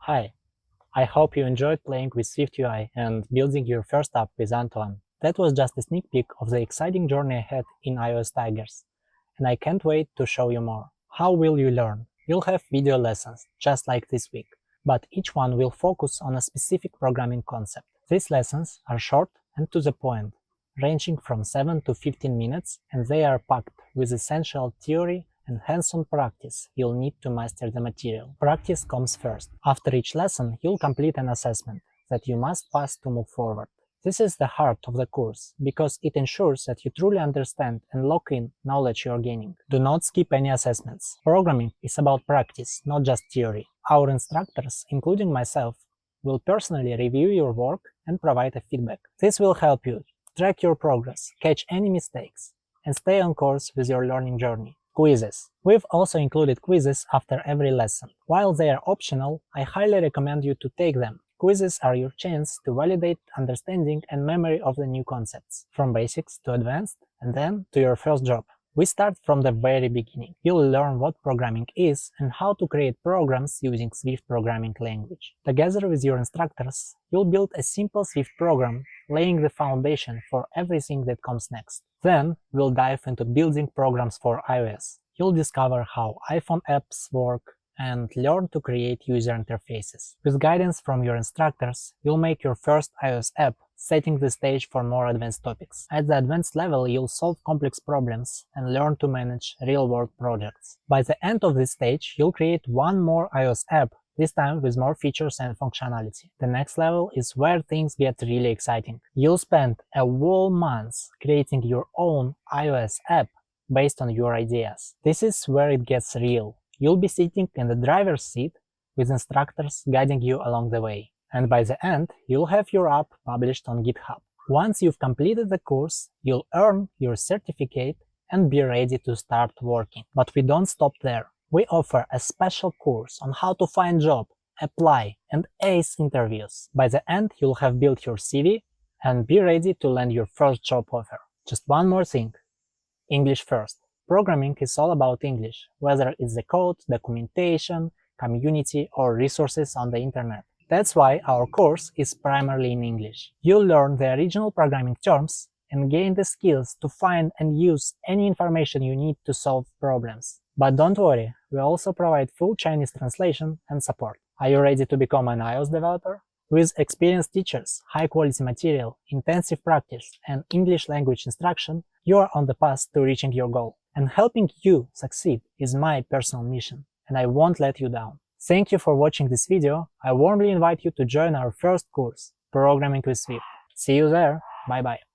Hi, I hope you enjoyed playing with SwiftUI and building your first app with Antoine. That was just a sneak peek of the exciting journey ahead in iOS Tigers, and I can't wait to show you more. How will you learn? You'll have video lessons, just like this week, but each one will focus on a specific programming concept. These lessons are short and to the point, ranging from 7 to 15 minutes, and they are packed with essential theory and hands-on practice you'll need to master the material. Practice comes first. After each lesson, you'll complete an assessment that you must pass to move forward. This is the heart of the course, because it ensures that you truly understand and lock in knowledge you're gaining. Do not skip any assessments. Programming is about practice, not just theory. Our instructors, including myself, will personally review your work and provide a feedback. This will help you track your progress, catch any mistakes, and stay on course with your learning journey. Quizzes. We've also included quizzes after every lesson. While they are optional, I highly recommend you to take them. Quizzes are your chance to validate understanding and memory of the new concepts, from basics to advanced, and then to your first job. We start from the very beginning. You'll learn what programming is and how to create programs using Swift programming language. Together with your instructors, you'll build a simple Swift program, laying the foundation for everything that comes next. Then, we'll dive into building programs for iOS. You'll discover how iPhone apps work and learn to create user interfaces. With guidance from your instructors, you'll make your first iOS app, setting the stage for more advanced topics. At the advanced level, you'll solve complex problems and learn to manage real-world projects. By the end of this stage, you'll create one more iOS app, this time with more features and functionality. The next level is where things get really exciting. You'll spend a whole month creating your own iOS app based on your ideas. This is where it gets real. You'll be sitting in the driver's seat with instructors guiding you along the way. And by the end, you'll have your app published on GitHub. Once you've completed the course, you'll earn your certificate and be ready to start working. But we don't stop there. We offer a special course on how to find a job, apply, and ace interviews. By the end, you'll have built your CV and be ready to land your first job offer. Just one more thing. English first. Programming is all about English, whether it's the code, documentation, community, or resources on the internet. That's why our course is primarily in English. You'll learn the original programming terms and gain the skills to find and use any information you need to solve problems. But don't worry, we also provide full Chinese translation and support. Are you ready to become an iOS developer? With experienced teachers, high-quality material, intensive practice, and English language instruction, you are on the path to reaching your goal. And helping you succeed is my personal mission, and I won't let you down. Thank you for watching this video. I warmly invite you to join our first course, Programming with Swift. See you there. Bye-bye.